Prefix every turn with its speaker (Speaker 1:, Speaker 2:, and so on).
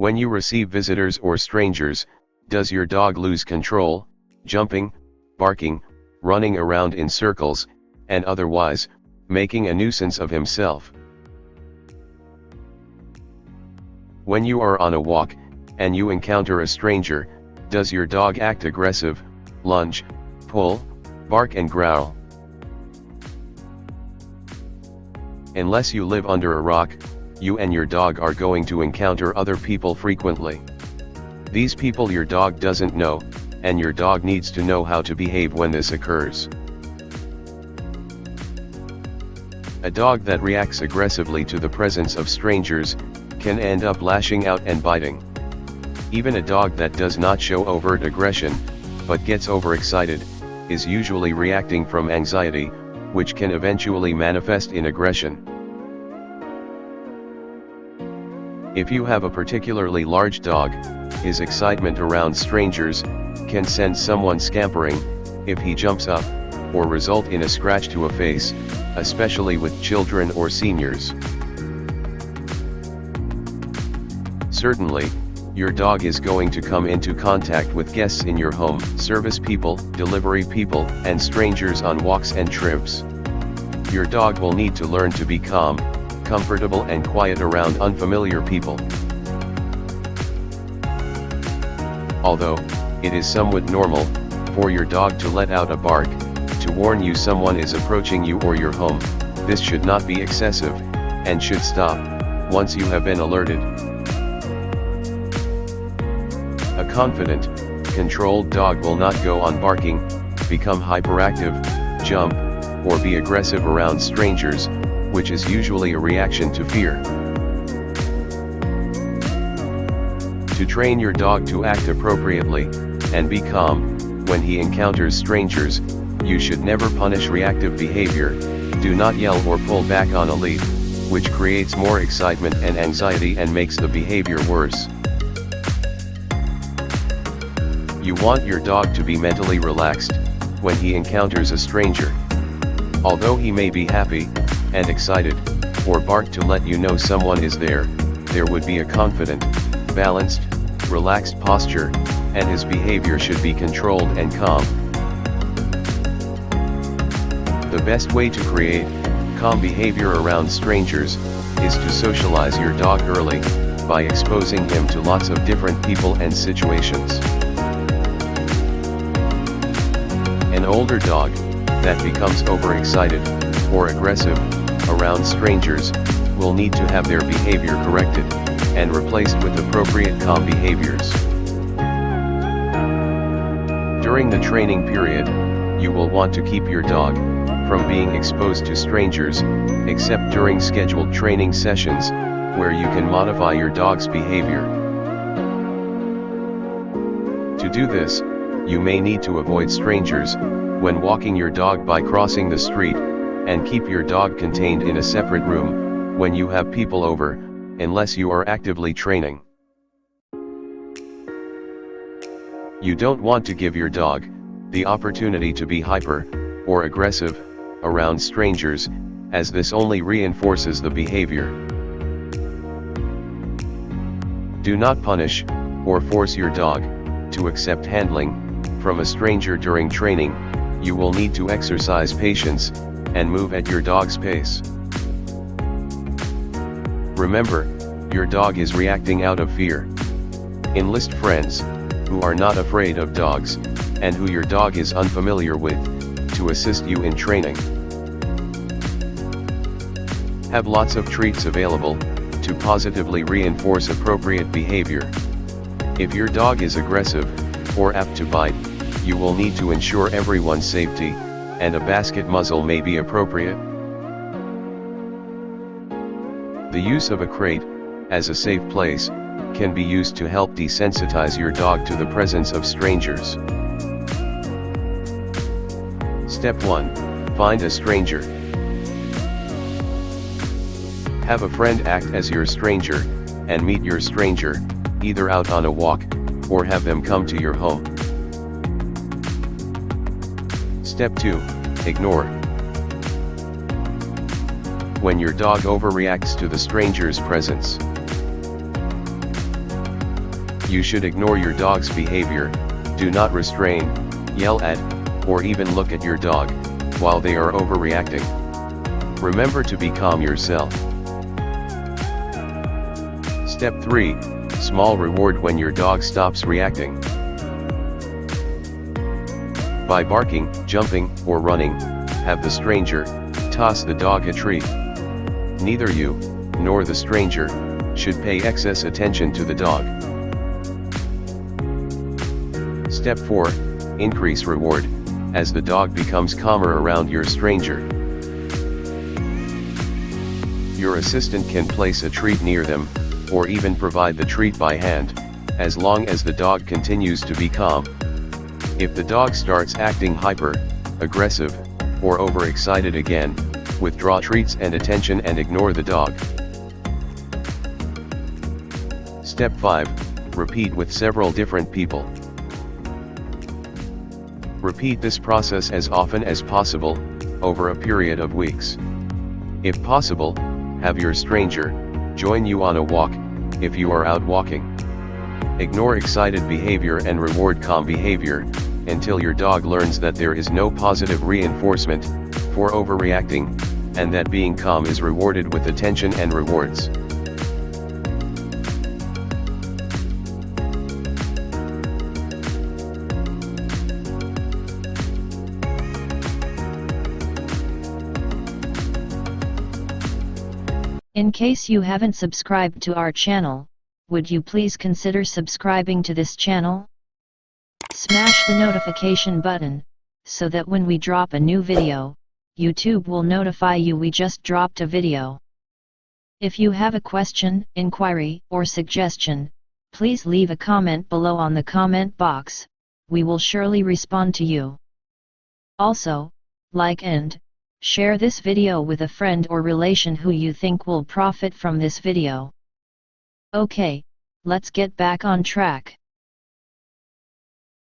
Speaker 1: When you receive visitors or strangers, does your dog lose control, jumping, barking, running around in circles, and otherwise, making a nuisance of himself? When you are on a walk, and you encounter a stranger, does your dog act aggressive, lunge, pull, bark and growl? Unless you live under a rock, you and your dog are going to encounter other people frequently. These people your dog doesn't know, and your dog needs to know how to behave when this occurs. A dog that reacts aggressively to the presence of strangers can end up lashing out and biting. Even a dog that does not show overt aggression, but gets overexcited, is usually reacting from anxiety, which can eventually manifest in aggression. If you have a particularly large dog, his excitement around strangers can send someone scampering if he jumps up, or result in a scratch to a face, especially with children or seniors. Certainly, your dog is going to come into contact with guests in your home, service people, delivery people, and strangers on walks and trips. Your dog will need to learn to be calm, comfortable and quiet around unfamiliar people. Although, it is somewhat normal for your dog to let out a bark to warn you someone is approaching you or your home, this should not be excessive, and should stop once you have been alerted. A confident, controlled dog will not go on barking, become hyperactive, jump, or be aggressive around strangers, which is usually a reaction to fear. To train your dog to act appropriately, and be calm, when he encounters strangers, you should never punish reactive behavior, do not yell or pull back on a lead, which creates more excitement and anxiety and makes the behavior worse. You want your dog to be mentally relaxed when he encounters a stranger. Although he may be happy and excited, or bark to let you know someone is there, there would be a confident, balanced, relaxed posture, and his behavior should be controlled and calm. The best way to create calm behavior around strangers is to socialize your dog early, by exposing him to lots of different people and situations. An older dog that becomes overexcited or aggressive around strangers will need to have their behavior corrected and replaced with appropriate calm behaviors. During the training period, you will want to keep your dog from being exposed to strangers, except during scheduled training sessions, where you can modify your dog's behavior. To do this, you may need to avoid strangers when walking your dog by crossing the street, and keep your dog contained in a separate room when you have people over, unless you are actively training. You don't want to give your dog the opportunity to be hyper or aggressive around strangers, as this only reinforces the behavior. Do not punish or force your dog to accept handling from a stranger during training. You will need to exercise patience and move at your dog's pace. Remember, your dog is reacting out of fear. Enlist friends who are not afraid of dogs, and who your dog is unfamiliar with, to assist you in training. Have lots of treats available to positively reinforce appropriate behavior. If your dog is aggressive or apt to bite, you will need to ensure everyone's safety, and a basket muzzle may be appropriate. The use of a crate as a safe place can be used to help desensitize your dog to the presence of strangers. Step 1. Find a stranger. Have a friend act as your stranger, and meet your stranger, either out on a walk, or have them come to your home. Step 2. Ignore. When your dog overreacts to the stranger's presence. You should ignore your dog's behavior, do not restrain, yell at, or even look at your dog, while they are overreacting. Remember to be calm yourself. Step 3, small reward when your dog stops reacting. By barking, jumping, or running, have the stranger toss the dog a treat. Neither you, nor the stranger, should pay excess attention to the dog. Step 4, increase reward, as the dog becomes calmer around your stranger. Your assistant can place a treat near them, or even provide the treat by hand, as long as the dog continues to be calm. If the dog starts acting hyper, aggressive, or overexcited again, withdraw treats and attention and ignore the dog. Step 5, repeat with several different people. Repeat this process as often as possible, over a period of weeks. If possible, have your stranger join you on a walk, if you are out walking. Ignore excited behavior and reward calm behavior, until your dog learns that there is no positive reinforcement for overreacting, and that being calm is rewarded with attention and rewards.
Speaker 2: In case you haven't subscribed to our channel, would you please consider subscribing to this channel? Smash the notification button, so that when we drop a new video, YouTube will notify you we just dropped a video. If you have a question, inquiry, or suggestion, please leave a comment below on the comment box, we will surely respond to you. Also, like and share this video with a friend or relation who you think will profit from this video. Okay, let's get back on track.